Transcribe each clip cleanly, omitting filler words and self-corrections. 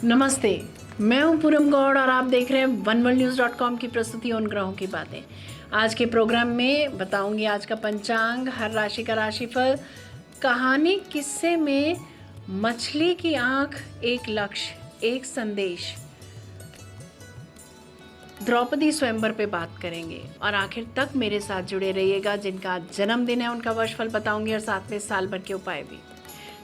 नमस्ते। मैं हूं पूनम गौड़ और आप देख रहे हैं oneworldnews.com की प्रस्तुति उन ग्रहों की बातें। आज के प्रोग्राम में बताऊंगी आज का पंचांग, हर राशि का राशिफल, कहानी किस्से में मछली की आंख, एक लक्ष्य, एक संदेश, द्रौपदी स्वयंवर पे बात करेंगे और आखिर तक मेरे साथ जुड़े रहिएगा। जिनका आज जन्मदिन है उनका वर्षफल बताऊंगी और साथ में साल भर के उपाय भी।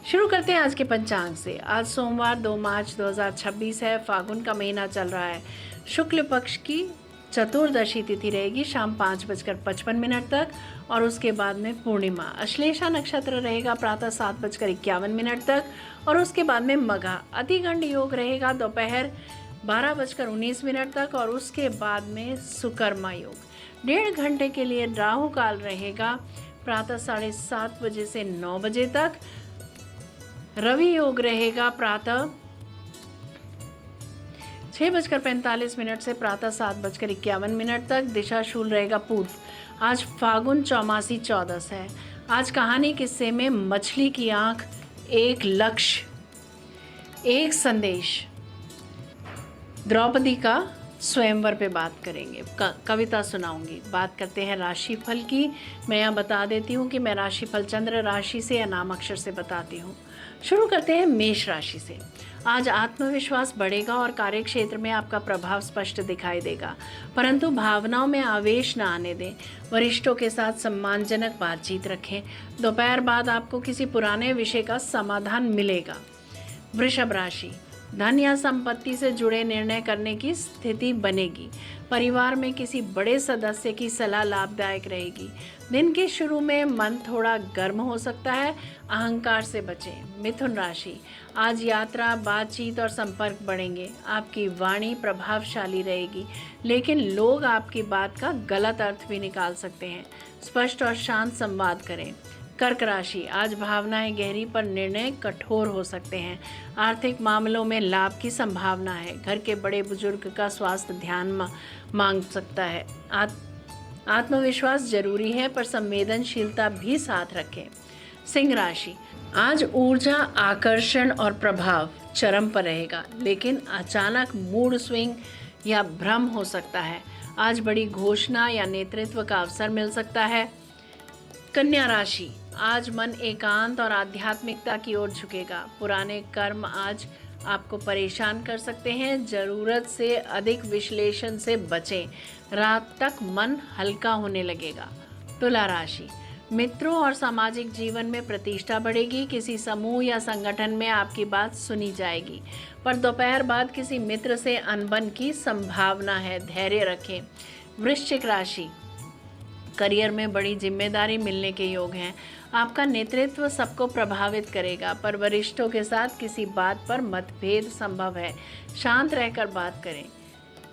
शुरू करते हैं आज के पंचांग से। आज सोमवार 2 मार्च 2026 है। फागुन का महीना चल रहा है। शुक्ल पक्ष की चतुर्दशी तिथि रहेगी शाम 5:55 तक और उसके बाद में पूर्णिमा। अश्लेषा नक्षत्र रहेगा प्रातः 7:51 तक और उसके बाद में मघा। अतिगंड योग रहेगा दोपहर 12:19 तक और उसके बाद में सुकर्मा योग। 1.5 घंटे के लिए राहु काल रहेगा प्रातः 7:30 बजे से 9 बजे तक। रवि योग रहेगा प्रातः 6:45 से प्रातः 7:51 तक। दिशा शूल रहेगा पूर्व। आज फागुन चौमासी 14 है। आज कहानी किस्से में मछली की आंख, एक लक्ष्य, एक संदेश, द्रौपदी का स्वयंवर पे बात करेंगे, कविता सुनाऊंगी। बात करते हैं राशिफल की। मैं यहाँ बता देती हूँ कि मैं राशिफल चंद्र राशि से या नाम अक्षर से बताती हूँ। शुरू करते हैं मेष राशि से। आज आत्मविश्वास बढ़ेगा और कार्य क्षेत्र में आपका प्रभाव स्पष्ट दिखाई देगा, परंतु भावनाओं में आवेश न आने दें। वरिष्ठों के साथ सम्मानजनक बातचीत रखें। दोपहर बाद आपको किसी पुराने विषय का समाधान मिलेगा। वृषभ राशि, धन या संपत्ति से जुड़े निर्णय करने की स्थिति बनेगी। परिवार में किसी बड़े सदस्य की सलाह लाभदायक रहेगी। दिन के शुरू में मन थोड़ा गर्म हो सकता है, अहंकार से बचें। मिथुन राशि, आज यात्रा, बातचीत और संपर्क बढ़ेंगे। आपकी वाणी प्रभावशाली रहेगी, लेकिन लोग आपकी बात का गलत अर्थ भी निकाल सकते हैं। स्पष्ट और शांत संवाद करें। कर्क राशि, आज भावनाएं गहरी पर निर्णय कठोर हो सकते हैं। आर्थिक मामलों में लाभ की संभावना है। घर के बड़े बुजुर्ग का स्वास्थ्य ध्यान मांग सकता है। आत्मविश्वास जरूरी है, पर संवेदनशीलता भी साथ रखें। सिंह राशि, आज ऊर्जा, आकर्षण और प्रभाव चरम पर रहेगा, लेकिन अचानक मूड स्विंग या भ्रम हो सकता है। आज बड़ी घोषणा या नेतृत्व का अवसर मिल सकता है। कन्या राशि, आज मन एकांत और आध्यात्मिकता की ओर झुकेगा। पुराने कर्म आज आपको परेशान कर सकते हैं। जरूरत से अधिक विश्लेषण से बचें। रात तक मन हल्का होने लगेगा। तुला राशि, मित्रों और सामाजिक जीवन में प्रतिष्ठा बढ़ेगी। किसी समूह या संगठन में आपकी बात सुनी जाएगी, पर दोपहर बाद किसी मित्र से अनबन की संभावना है। धैर्य रखें। वृश्चिक राशि, करियर में बड़ी जिम्मेदारी मिलने के योग हैं। आपका नेतृत्व सबको प्रभावित करेगा, पर वरिष्ठों के साथ किसी बात पर मतभेद संभव है। शांत रहकर बात करें।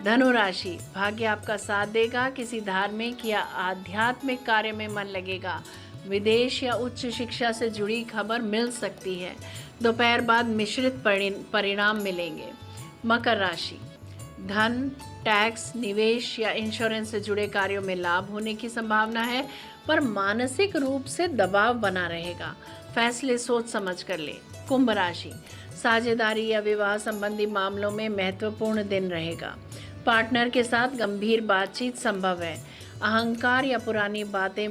धनु राशि, भाग्य आपका साथ देगा। किसी धार्मिक या आध्यात्मिक कार्य में मन लगेगा। विदेश या उच्च शिक्षा से जुड़ी खबर मिल सकती है। दोपहर बाद मिश्रित परिणाम मिलेंगे। मकर राशि, धन, टैक्स, निवेश या इंश्योरेंस से जुड़े कार्यों में लाभ होने की संभावना है, पर मानसिक रूप से दबाव बना रहेगा। फैसले सोच समझ कर लें। कुंभ राशि, साझेदारी या विवाह संबंधी मामलों में महत्वपूर्ण दिन रहेगा। पार्टनर के साथ गंभीर बातचीत संभव है। अहंकार या पुरानी बातें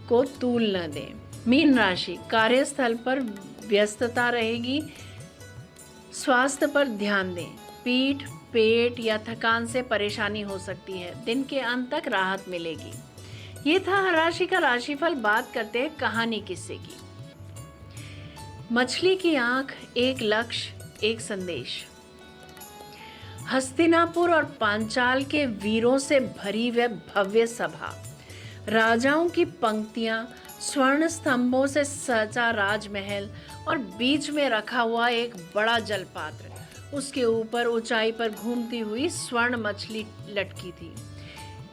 को तूल न दें। मीन राशि, कार्यस्थल पर व्यस्तता रहेगी। स्वास्थ्य पर ध्यान दें। पीठ, पेट या थकान से परेशानी हो सकती है। दिन के अंत तक राहत मिलेगी। ये था हर राशि का राशिफल। बात करते हैं कहानी किस्से की। मछली की आंख, एक लक्ष्य, एक संदेश। हस्तिनापुर और पांचाल के वीरों से भरी वह भव्य सभा, राजाओं की पंक्तियां, स्वर्ण स्तंभों से सजा राजमहल और बीच में रखा हुआ एक बड़ा जलपात्र। उसके ऊपर ऊंचाई पर घूमती हुई स्वर्ण मछली लटकी थी।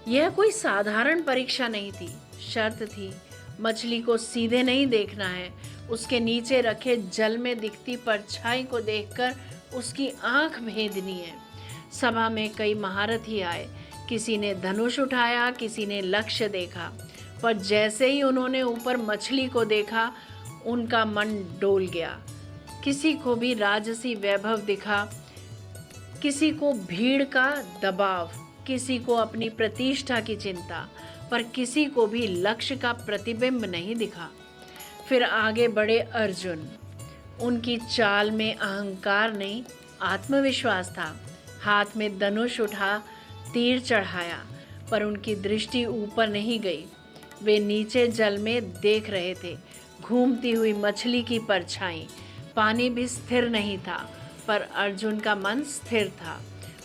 यह कोई साधारण परीक्षा नहीं थी, शर्त थी। मछली को सीधे नहीं देखना है। उसके नीचे रखे जल में दिखती परछाई को देखकर उसकी आंख भेदनी है। सभा में कई महारथी आए। किसी ने धनुष उठाया, किसी ने लक्ष्य देखा, पर जैसे ही उन्होंने ऊपर मछली को देखा, उनका मन डोल गया। किसी को भी राजसी वैभव दिखा, किसी को भीड़ का दबाव, किसी को अपनी प्रतिष्ठा की चिंता, पर किसी को भी लक्ष्य का प्रतिबिंब नहीं दिखा। फिर आगे बढ़े अर्जुन। उनकी चाल में अहंकार नहीं, आत्मविश्वास था। हाथ में धनुष उठा, तीर चढ़ाया, पर उनकी दृष्टि ऊपर नहीं गई। वे नीचे जल में देख रहे थे, घूमती हुई मछली की परछाई। पानी भी स्थिर नहीं था, पर अर्जुन का मन स्थिर था।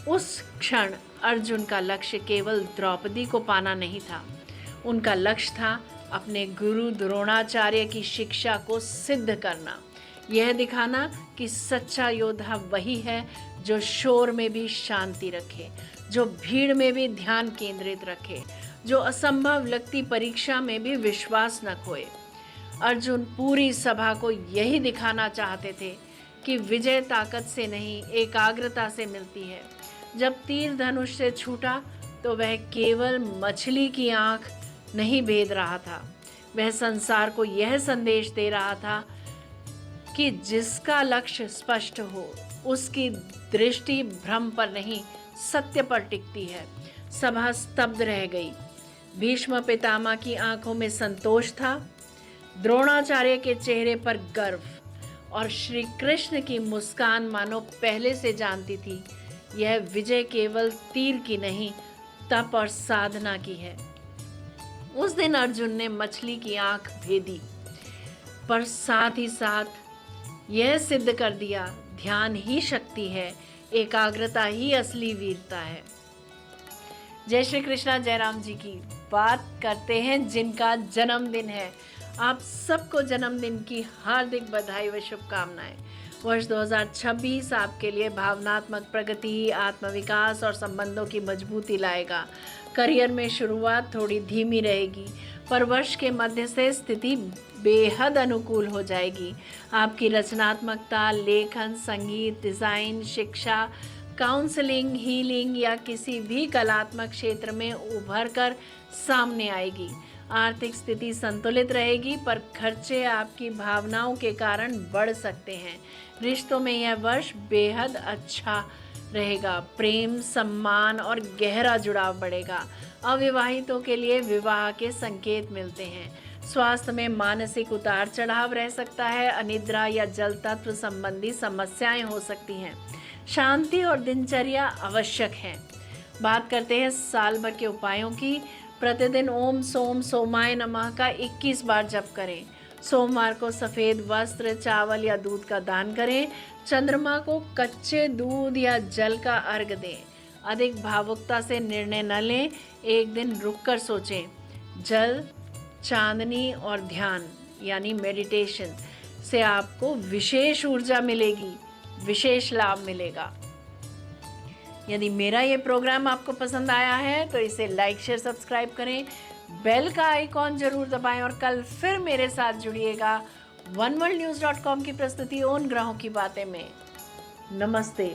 उस क्षण अर्जुन का लक्ष्य केवल द्रौपदी को पाना नहीं था, उनका लक्ष्य था अपने गुरु द्रोणाचार्य की शिक्षा को सिद्ध करना। यह दिखाना कि सच्चा योद्धा वही है जो शोर में भी शांति रखे, जो भीड़ में भी ध्यान केंद्रित रखे, जो असंभव लगती परीक्षा में भी विश्वास न खोए। अर्जुन पूरी सभा को यही दिखाना चाहते थे कि विजय ताकत से नहीं, एकाग्रता से मिलती है। जब तीर धनुष से छूटा तो वह केवल मछली की आंख नहीं भेद रहा था, वह संसार को यह संदेश दे रहा था कि जिसका लक्ष्य स्पष्ट हो, उसकी दृष्टि भ्रम पर नहीं, सत्य पर टिकती है। सभा स्तब्ध रह गई। भीष्म पितामह की आंखों में संतोष था, द्रोणाचार्य के चेहरे पर गर्व, और श्री कृष्ण की मुस्कान मानो पहले से जानती थी यह विजय केवल तीर की नहीं, तप और साधना की है। उस दिन अर्जुन ने मछली की आंख भेदी, पर साथ ही साथ यह सिद्ध कर दिया, ध्यान ही शक्ति है, एकाग्रता ही असली वीरता है। जय श्री कृष्णा। जयराम जी की बात करते हैं जिनका जन्मदिन है। आप सबको जन्मदिन की हार्दिक बधाई व शुभकामनाएं। वर्ष 2026 आपके लिए भावनात्मक प्रगति, आत्मविकास और संबंधों की मजबूती लाएगा। करियर में शुरुआत थोड़ी धीमी रहेगी, पर वर्ष के मध्य से स्थिति बेहद अनुकूल हो जाएगी। आपकी रचनात्मकता, लेखन, संगीत, डिज़ाइन, शिक्षा, काउंसलिंग, हीलिंग या किसी भी कलात्मक क्षेत्र में उभर कर सामने आएगी। आर्थिक स्थिति संतुलित रहेगी, पर खर्चे आपकी भावनाओं के कारण बढ़ सकते हैं। रिश्तों में यह वर्ष बेहद अच्छा रहेगा। प्रेम, सम्मान और गहरा जुड़ाव बढ़ेगा। अविवाहितों के लिए विवाह के संकेत मिलते हैं। स्वास्थ्य में मानसिक उतार चढ़ाव रह सकता है। अनिद्रा या जल तत्व संबंधी समस्याएं हो सकती हैं। शांति और दिनचर्या आवश्यक है। बात करते हैं साल भर के उपायों की। प्रतिदिन ओम सोम सोमाय नमः का 21 बार जप करें। सोमवार को सफ़ेद वस्त्र, चावल या दूध का दान करें। चंद्रमा को कच्चे दूध या जल का अर्घ दें। अधिक भावुकता से निर्णय न लें, एक दिन रुककर सोचें। जल, चांदनी और ध्यान यानी मेडिटेशन से आपको विशेष ऊर्जा मिलेगी, विशेष लाभ मिलेगा। यदि मेरा ये प्रोग्राम आपको पसंद आया है तो इसे लाइक, शेयर, सब्सक्राइब करें। बेल का आइकॉन जरूर दबाएं और कल फिर मेरे साथ जुड़िएगा oneworldnews.com की प्रस्तुति उन ग्रहों की बातें में। नमस्ते।